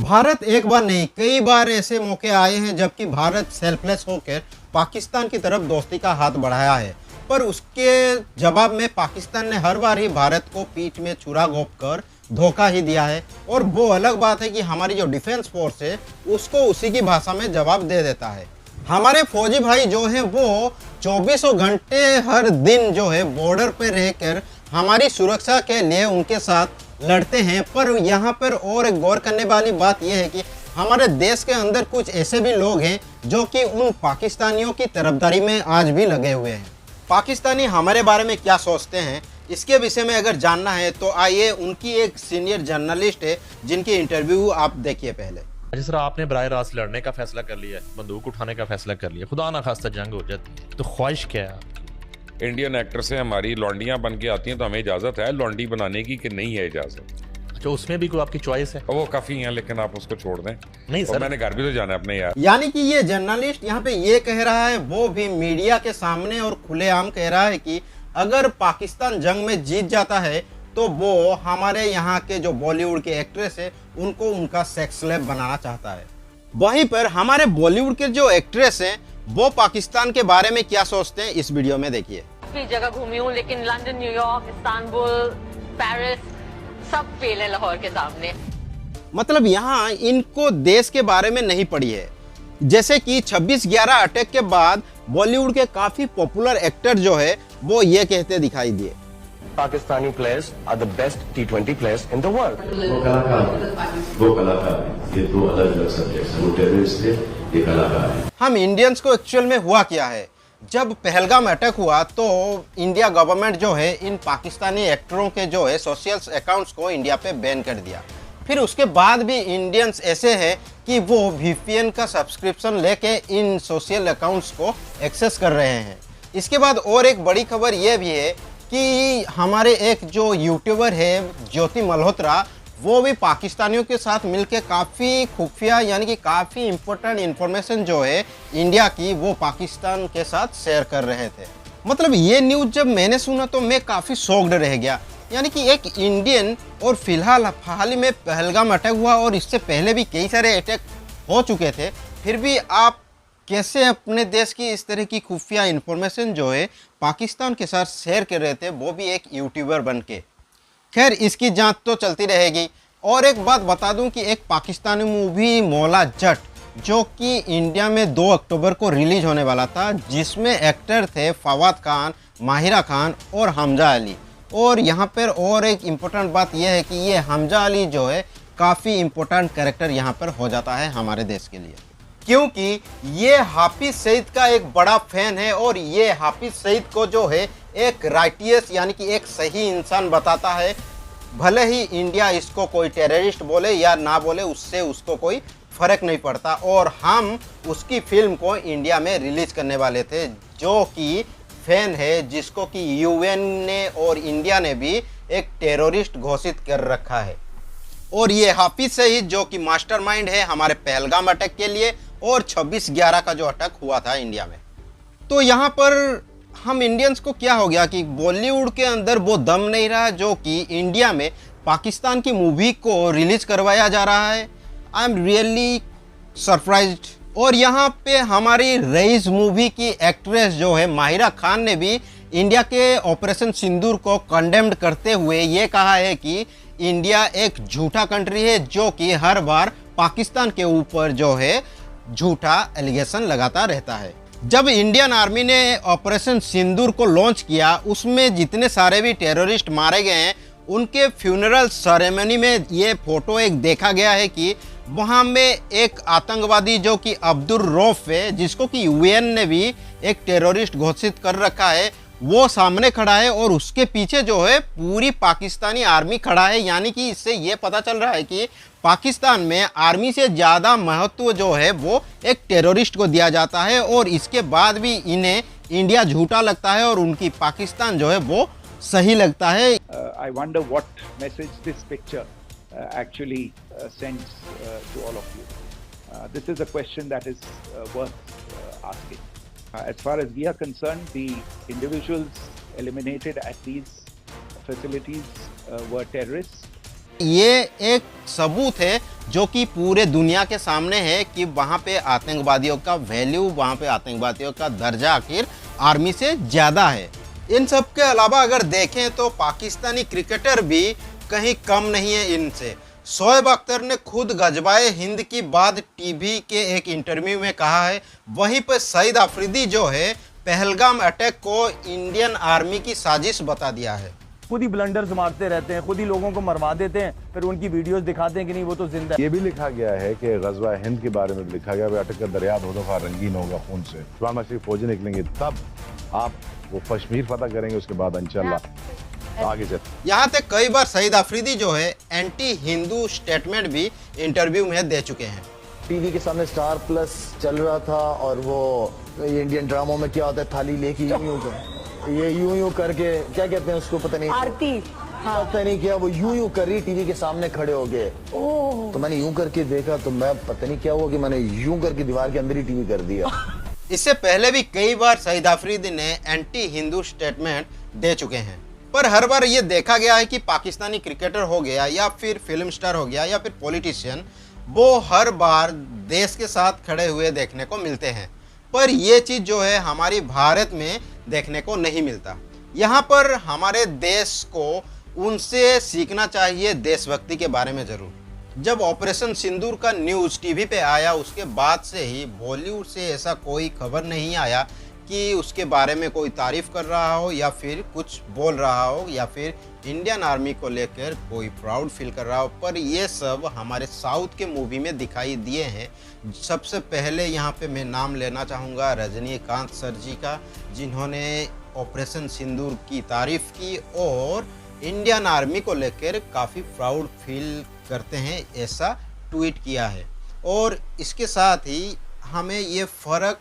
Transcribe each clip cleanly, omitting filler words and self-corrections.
भारत एक बार नहीं कई बार ऐसे मौके आए हैं जबकि भारत सेल्फलेस होकर पाकिस्तान की तरफ दोस्ती का हाथ बढ़ाया है, पर उसके जवाब में पाकिस्तान ने हर बार ही भारत को पीठ में छुरा घोंप कर धोखा ही दिया है। और वो अलग बात है कि हमारी जो डिफेंस फोर्स है उसको उसी की भाषा में जवाब दे देता है। हमारे फौजी भाई जो हैं वो 24 घंटे हर दिन जो है बॉर्डर पे रहकर हमारी सुरक्षा के लिए उनके साथ लड़ते हैं। पर यहाँ पर और एक गौर करने वाली बात यह है कि हमारे देश के अंदर कुछ ऐसे भी लोग हैं जो कि उन पाकिस्तानियों की तरफदारी में आज भी लगे हुए हैं। पाकिस्तानी हमारे बारे में क्या सोचते हैं इसके विषय में अगर जानना है तो आइए उनकी एक सीनियर जर्नलिस्ट है जिनकी इंटरव्यू आप देखिए पहले। जिस तरह आपने बराह रास्त लड़ने का फैसला कर लिया है, बंदूक उठाने का फैसला कर लिया, खुदा ना खास्ता जंग हो जाती तो ख्वाहिश क्या है? इंडियन एक्टर से हमारी लौंडियां बन के आती हैं तो हमें इजाजत है लौंडी बनाने की कि नहीं है इजाजत? अच्छा, उसमें भी कोई आपकी चॉइस है? वो काफी है लेकिन आप उसको छोड़ दें। नहीं सर, मैंने घर भी तो जाना है अपने यार। यानी कि ये जर्नलिस्ट यहाँ पे ये कह रहा है, वो भी मीडिया के सामने और खुलेआम कह रहा है कि अगर पाकिस्तान जंग में जीत जाता है तो वो हमारे यहाँ के जो बॉलीवुड के एक्ट्रेस है उनको उनका सेक्स स्लेव बनाना चाहता है। वहीं पर हमारे बॉलीवुड के जो एक्ट्रेस हैं वो पाकिस्तान के बारे में क्या सोचते हैं इस वीडियो में देखिए। काफी जगह घूमी हूँ लेकिन लंदन, न्यूयॉर्क, इस्तांबुल, पेरिस सब फेल है लाहौर के सामने। मतलब यहाँ इनको देश के बारे में नहीं पड़ी है। जैसे कि 26/11 अटैक के बाद बॉलीवुड के काफी पॉपुलर एक्टर जो है वो ये कहते दिखाई दिए, Pakistani players are the best T20 players in the world. वो कलाकार ये दो अलग अलग सब्जेक्ट हैं, वो टेररिस्ट थे, ये कलाकार है। हम इंडियंस को एक्चुअल में हुआ क्या है, जब पहलगाम अटैक हुआ तो इंडिया गवर्नमेंट जो है इन पाकिस्तानी एक्टरों के जो है सोशल अकाउंट्स को इंडिया पे बैन कर दिया। फिर उसके बाद भी इंडियंस ऐसे हैं कि वो VPN का सब्सक्रिप्शन लेके इन सोशल अकाउंट्स को एक्सेस कर रहे हैं। इसके बाद और एक बड़ी खबर ये भी है कि हमारे एक जो यूट्यूबर है ज्योति मल्होत्रा, वो भी पाकिस्तानियों के साथ मिलकर काफ़ी खुफिया यानी कि काफ़ी इम्पोर्टेंट इन्फॉर्मेशन जो है इंडिया की वो पाकिस्तान के साथ शेयर कर रहे थे। मतलब ये न्यूज़ जब मैंने सुना तो मैं काफ़ी शॉक्ड रह गया। यानी कि एक इंडियन और फिलहाल हाल ही में पहलगाम अटैक हुआ और इससे पहले भी कई सारे अटैक हो चुके थे, फिर भी आप कैसे अपने देश की इस तरह की खुफिया इन्फॉर्मेशन जो है पाकिस्तान के साथ शेयर कर रहे थे, वो भी एक यूट्यूबर बन के। खैर इसकी जांच तो चलती रहेगी। और एक बात बता दूं कि एक पाकिस्तानी मूवी मौला जट जो कि इंडिया में 2 अक्टूबर को रिलीज होने वाला था, जिसमें एक्टर थे फवाद खान, माहिरा खान और हमजा अली। और यहाँ पर और एक इम्पोर्टेंट बात यह है कि ये हमजा अली जो है काफ़ी इम्पोर्टेंट कैरेक्टर यहाँ पर हो जाता है हमारे देश के लिए, क्योंकि ये हाफिज सईद का एक बड़ा फैन है और ये हाफिज सईद को जो है एक राइटियस यानी कि एक सही इंसान बताता है। भले ही इंडिया इसको कोई टेररिस्ट बोले या ना बोले, उससे उसको कोई फर्क नहीं पड़ता। और हम उसकी फिल्म को इंडिया में रिलीज करने वाले थे, जो कि फैन है जिसको कि UN ने और इंडिया ने भी एक टेररिस्ट घोषित कर रखा है। और ये हाफिज सईद जो कि मास्टरमाइंड है हमारे पहलगाम अटैक के लिए और 26/11 का जो अटैक हुआ था इंडिया में। तो यहाँ पर हम इंडियंस को क्या हो गया कि बॉलीवुड के अंदर वो दम नहीं रहा जो कि इंडिया में पाकिस्तान की मूवी को रिलीज करवाया जा रहा है। I am really surprised. और यहाँ पे हमारी रईस मूवी की एक्ट्रेस जो है माहिरा खान ने भी इंडिया के ऑपरेशन सिंदूर को कंडेम्ड करते हुए ये कहा है कि इंडिया एक झूठा कंट्री है जो कि हर बार पाकिस्तान के ऊपर जो है झूठा एलिगेशन लगाता रहता है। जब इंडियन आर्मी ने ऑपरेशन सिंदूर को लॉन्च किया, उसमें जितने सारे भी टेररिस्ट मारे गए हैं उनके फ्यूनरल सेरेमनी में ये फोटो एक देखा गया है कि वहाँ में एक आतंकवादी जो कि अब्दुल रऊफ है, जिसको कि UN ने भी एक टेररिस्ट घोषित कर रखा है, वो सामने खड़ा है और उसके पीछे जो है पूरी पाकिस्तानी आर्मी खड़ा है। यानी कि इससे ये पता चल रहा है कि पाकिस्तान में आर्मी से ज़्यादा महत्व जो है वो एक टेररिस्ट को दिया जाता है। और इसके बाद भी इन्हें इंडिया झूठा लगता है और उनकी पाकिस्तान जो है वो सही लगता है। I wonder what message this picture actually sends to all of you. This is a question that is worth asking. As far as we are concerned, the individuals eliminated at these facilities were terrorists ये एक सबूत है जो कि पूरे दुनिया के सामने है कि वहाँ पे आतंकवादियों का वैल्यू, वहाँ पे आतंकवादियों का दर्जा आखिर आर्मी से ज़्यादा है। इन सब के अलावा अगर देखें तो पाकिस्तानी क्रिकेटर भी कहीं कम नहीं है इनसे। शोएब अख्तर ने खुद गजबाए हिंद की बात टीवी के एक इंटरव्यू में कहा है। वहीं पर सईद अफरीदी जो है पहलगाम अटैक को इंडियन आर्मी की साजिश बता दिया है। खुद ही ब्लंडर्स मारते रहते हैं, खुद ही लोगों को मरवा देते हैं, फिर उनकी वीडियोस दिखाते हैं कि नहीं वो तो जिंदा है। ये भी लिखा गया है कि गजवा हिंद के बारे में भी लिखा गया है, अटक कर दरिया दो दफा रंगीन होगा खून से, इस्लाम से फौजी निकलेंगे तब आप वो कश्मीर फतह करेंगे, उसके बाद इंशाल्लाह आगे चल। यहाँ तक कई बार सईद अफरीदी जो है एंटी हिंदू स्टेटमेंट भी इंटरव्यू में दे चुके हैं। टीवी के सामने स्टार प्लस चल रहा था और वो इंडियन ड्रामों में क्या होता है, थाली लेके यूं यूं करके क्या कहते हैं उसको, पता नहीं आरती, पता नहीं क्या वो यूं कर रही टीवी के सामने खड़े हो गए। तो मैंने यूं करके देखा तो मैं पता नहीं क्या हुआ कि मैंने यूं करके दीवार के अंदर ही टीवी कर दिया। इससे पहले भी कई बार सईद अफरीदी ने एंटी हिंदू स्टेटमेंट दे चुके हैं, पर हर बार ये देखा गया है कि पाकिस्तानी क्रिकेटर हो गया या फिर फिल्म स्टार हो गया या फिर पॉलिटिशियन, वो हर बार देश के साथ खड़े हुए देखने को मिलते हैं। पर ये चीज़ जो है हमारी भारत में देखने को नहीं मिलता। यहाँ पर हमारे देश को उनसे सीखना चाहिए देशभक्ति के बारे में ज़रूर। जब ऑपरेशन सिंदूर का न्यूज़ टीवी पे आया उसके बाद से ही बॉलीवुड से ऐसा कोई खबर नहीं आया कि उसके बारे में कोई तारीफ़ कर रहा हो या फिर कुछ बोल रहा हो या फिर इंडियन आर्मी को लेकर कोई प्राउड फील कर रहा हो। पर ये सब हमारे साउथ के मूवी में दिखाई दिए हैं। सबसे पहले यहाँ पे मैं नाम लेना चाहूँगा रजनीकांत सर जी का, जिन्होंने ऑपरेशन सिंदूर की तारीफ़ की और इंडियन आर्मी को लेकर काफ़ी प्राउड फील करते हैं ऐसा ट्वीट किया है। और इसके साथ ही हमें ये फ़र्क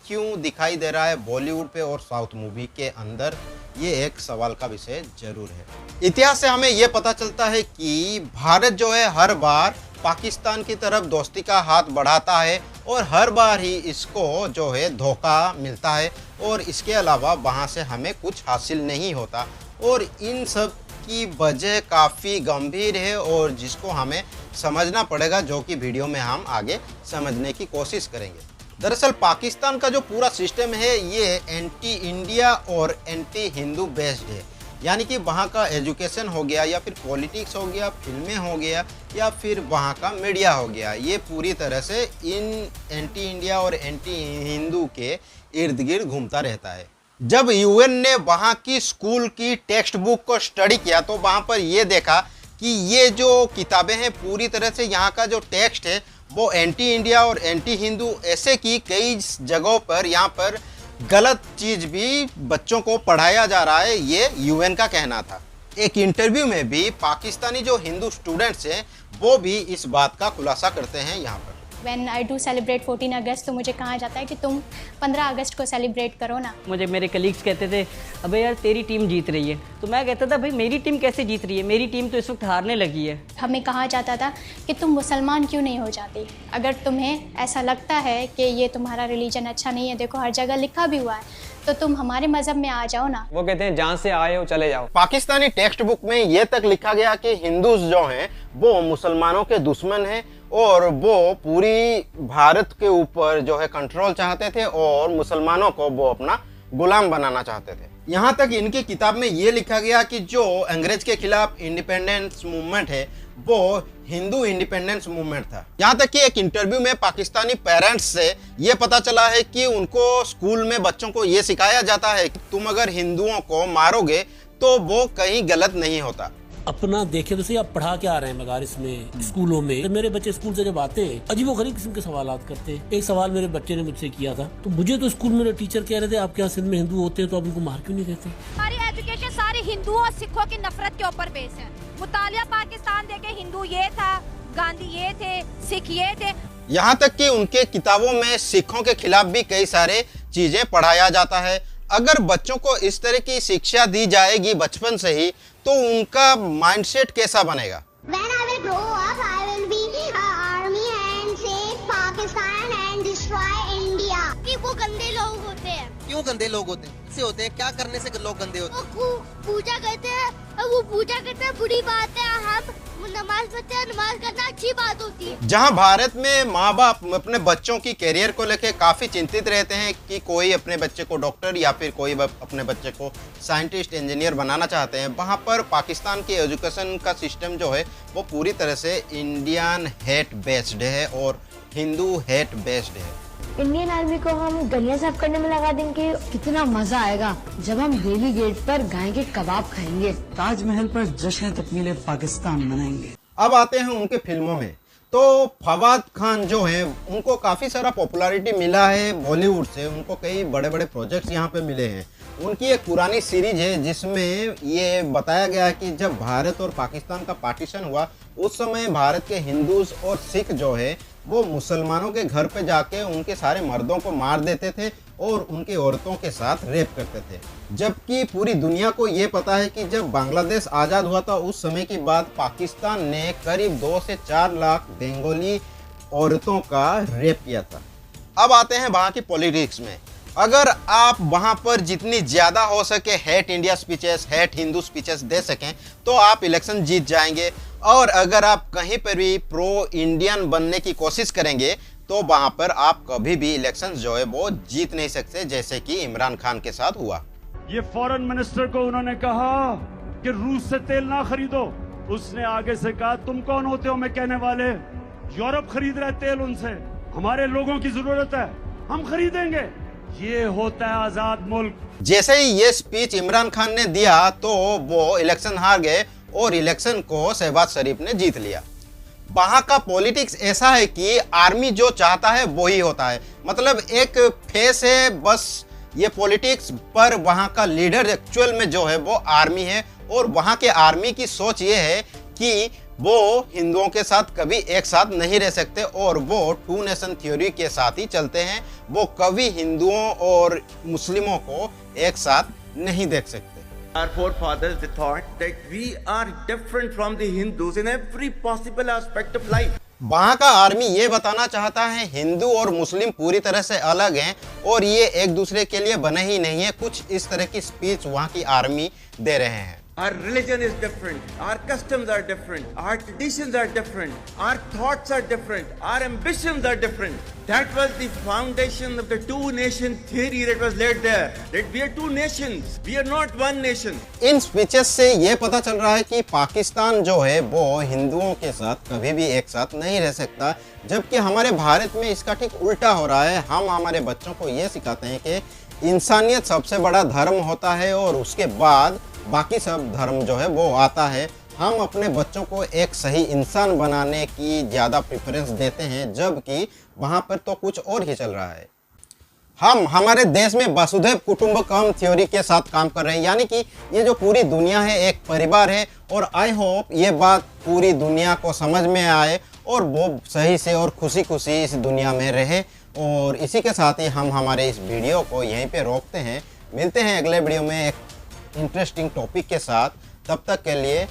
क्यों दिखाई दे रहा है बॉलीवुड पे और साउथ मूवी के अंदर, ये एक सवाल का विषय जरूर है। इतिहास से हमें ये पता चलता है कि भारत जो है हर बार पाकिस्तान की तरफ दोस्ती का हाथ बढ़ाता है और हर बार ही इसको जो है धोखा मिलता है और इसके अलावा वहाँ से हमें कुछ हासिल नहीं होता। और इन सब की वजह काफ़ी गंभीर है और जिसको हमें समझना पड़ेगा, जो कि वीडियो में हम आगे समझने की कोशिश करेंगे। दरअसल पाकिस्तान का जो पूरा सिस्टम है ये एंटी इंडिया और एंटी हिंदू बेस्ड है। यानी कि वहाँ का एजुकेशन हो गया या फिर पॉलिटिक्स हो गया, फिल्में हो गया या फिर वहाँ का मीडिया हो गया, ये पूरी तरह से इन एंटी इंडिया और एंटी हिंदू के इर्द गिर्द घूमता रहता है। जब यूएन ने वहाँ की स्कूल की टेक्स्ट बुक को स्टडी किया तो वहाँ पर ये देखा कि ये जो किताबें हैं पूरी तरह से यहाँ का जो टेक्स्ट है वो एंटी इंडिया और एंटी हिंदू, ऐसे कि कई जगहों पर यहाँ पर गलत चीज़ भी बच्चों को पढ़ाया जा रहा है, ये यूएन का कहना था। एक इंटरव्यू में भी पाकिस्तानी जो हिंदू स्टूडेंट्स हैं वो भी इस बात का खुलासा करते हैं यहाँ पर। When I do celebrate 14 अगस्त तो मुझे कहा जाता है कि तुम 15 अगस्त को सेलिब्रेट करो ना। मुझे मेरे कलीग्स कहते थे अबे यार तेरी टीम जीत रही है, तो मैं कहता था भाई मेरी टीम कैसे जीत रही है, मेरी टीम तो इस वक्त हारने लगी है। हमें कहा जाता था कि तुम मुसलमान क्यों नहीं हो जाती, अगर तुम्हें ऐसा लगता है कि ये तुम्हारा रिलीजन अच्छा नहीं है, देखो हर जगह लिखा भी हुआ है, तो तुम हमारे मजहब में आ जाओ ना। वो कहते हैं जहाँ से आए हो चले जाओ। पाकिस्तानी टेक्स्ट बुक में ये तक लिखा गया कि हिंदूज जो हैं वो मुसलमानों के दुश्मन हैं और वो पूरी भारत के ऊपर जो है कंट्रोल चाहते थे और मुसलमानों को वो अपना गुलाम बनाना चाहते थे। यहाँ तक इनकी किताब में ये लिखा गया कि जो अंग्रेज के खिलाफ इंडिपेंडेंस मूवमेंट है वो हिंदू इंडिपेंडेंस मूवमेंट था। यहाँ तक कि एक इंटरव्यू में पाकिस्तानी पेरेंट्स से ये पता चला है कि उनको स्कूल में बच्चों को ये सिखाया जाता है कि तुम अगर हिंदुओं को मारोगे तो वो कहीं गलत नहीं होता। अपना देखे तो सही, आप पढ़ा के आ रहे हैं मगारिस में, स्कूलों में। तो मेरे बच्चे स्कूल से जब आते हैं अजीबोगरीब किस्म के सवालात करते हैं। एक सवाल मेरे बच्चे ने मुझसे किया था, तो मुझे तो स्कूल में टीचर कह रहे थे आपके यहाँ सिंध में हिंदू होते हैं तो आप उनको मार क्यों नहीं देते। हमारी एजुकेशन सारी हिंदुओं और सिखों की नफरत के ऊपर बेस है। मुतालिया पाकिस्तान देखे हिंदू ये था, गांधी ये थे, सिख ये थे। यहाँ तक कि उनके किताबों में सिखों के खिलाफ भी कई सारे चीजें पढ़ाया जाता है। अगर बच्चों को इस तरह की शिक्षा दी जाएगी बचपन से ही तो उनका माइंडसेट कैसा बनेगा। When I will grow up, I will be army and save Pakistan and destroy India। कि वो गंदे लोग होते हैं। क्यों गंदे लोग होते हैं? से होते हैं? क्या करने से लोग गंदे होते हैं? पूजा करते हैं, और वो पूजा करते हैं बुरी बात है। हम नमाज पढ़ते हैं, नमाज करना अच्छी बात होती है। जहां भारत में माँ बाप अपने बच्चों की कैरियर को लेकर काफी चिंतित रहते हैं कि कोई अपने बच्चे को डॉक्टर या फिर कोई अपने बच्चे को साइंटिस्ट इंजीनियर बनाना चाहते हैं, वहां पर पाकिस्तान की एजुकेशन का सिस्टम जो है वो पूरी तरह से इंडियन हेट बेस्ड है और हिंदू हेट बेस्ड है। इंडियन आर्मी को हम गलियां साफ करने में लगा देंगे, कितना मजा आएगा जब हम रेली गेट पर गाय के कबाब खाएंगे, ताजमहल पर जश्न तकमील पाकिस्तान मनाएंगे। अब आते हैं उनके फिल्मों में, तो फवाद खान जो है उनको काफ़ी सारा पॉपुलैरिटी मिला है बॉलीवुड से, उनको कई बड़े बड़े प्रोजेक्ट्स यहाँ पे मिले हैं। उनकी एक पुरानी सीरीज है जिसमें ये बताया गया है कि जब भारत और पाकिस्तान का पार्टीशन हुआ उस समय भारत के हिंदूज और सिख जो है वो मुसलमानों के घर पे जाके उनके सारे मर्दों को मार देते थे और उनकी औरतों के साथ रेप करते थे। जबकि पूरी दुनिया को ये पता है कि जब बांग्लादेश आज़ाद हुआ था उस समय के बाद पाकिस्तान ने करीब 2 से 4 लाख बंगाली औरतों का रेप किया था। अब आते हैं वहाँ की पॉलिटिक्स में। अगर आप वहाँ पर जितनी ज़्यादा हो सके hate India speeches, hate Hindu speeches दे सकें तो आप इलेक्शन जीत जाएंगे, और अगर आप कहीं पर भी प्रो इंडियन बनने की कोशिश करेंगे तो वहाँ पर आप कभी भी इलेक्शन जो है वो जीत नहीं सकते, जैसे कि इमरान खान के साथ हुआ। ये फॉरेन मिनिस्टर को उन्होंने कहा कि रूस से तेल ना खरीदो, उसने आगे से कहा तुम कौन होते हो मैं कहने वाले, यूरोप खरीद रहे तेल उनसे, हमारे लोगों की जरूरत है हम खरीदेंगे। ये होता है आजाद मुल्क। जैसे ही ये स्पीच इमरान खान ने दिया तो वो इलेक्शन हार गए और इलेक्शन को शहबाज शरीफ ने जीत लिया। वहाँ का पॉलिटिक्स ऐसा है कि आर्मी जो चाहता है वो ही होता है, मतलब एक फेस है बस ये पॉलिटिक्स, पर वहाँ का लीडर एक्चुअल में जो है वो आर्मी है। और वहाँ के आर्मी की सोच ये है कि वो हिंदुओं के साथ कभी एक साथ नहीं रह सकते और वो 2 नेशन थ्योरी के साथ ही चलते हैं। वो कभी हिंदुओं और मुस्लिमों को एक साथ नहीं देख सकते। Our forefathers, they thought that we are different from the Hindus in every possible aspect of life. वहाँ का आर्मी ये बताना चाहता है हिंदू और मुस्लिम पूरी तरह से अलग हैं और ये एक दूसरे के लिए बने ही नहीं है। कुछ इस तरह की स्पीच वहाँ की आर्मी दे रहे हैं। Our religion is different, our customs are different, our traditions are different, our thoughts are different, our ambitions are different. That was the foundation of the 2 nation theory that was laid there. That we are 2 nations, we are not 1 nation. In speeches से ये पता चल रहा है कि पाकिस्तान जो है वो हिंदुओं के साथ कभी भी एक साथ नहीं रह सकता, जबकि हमारे भारत में इसका ठीक उल्टा हो रहा है। हम हमारे बच्चों को ये सिखाते हैं कि इंसानियत सबसे बड़ा धर्म होता है और उसके बाद बाकी सब धर्म जो है वो आता है। हम अपने बच्चों को एक सही इंसान बनाने की ज़्यादा प्रेफरेंस देते हैं, जबकि वहाँ पर तो कुछ और ही चल रहा है। हम हमारे देश में वसुधैव कुटुंबकम थ्योरी के साथ काम कर रहे हैं, यानी कि ये जो पूरी दुनिया है एक परिवार है। और आई होप ये बात पूरी दुनिया को समझ में आए और वो सही से और खुशी खुशी इस दुनिया में रहे। और इसी के साथ ही हम हमारे इस वीडियो को यहीं पे रोकते हैं। मिलते हैं अगले वीडियो में एक इंटरेस्टिंग टॉपिक के साथ। तब तक के लिए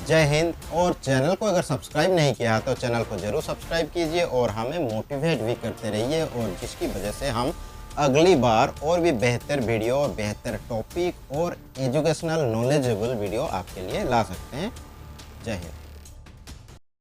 जय हिंद। और चैनल को अगर सब्सक्राइब नहीं किया तो चैनल को ज़रूर सब्सक्राइब कीजिए और हमें मोटिवेट भी करते रहिए, और जिसकी वजह से हम अगली बार और भी बेहतर वीडियो और बेहतर टॉपिक और एजुकेशनल नॉलेजेबल वीडियो आपके लिए ला सकते हैं। जय हिंद।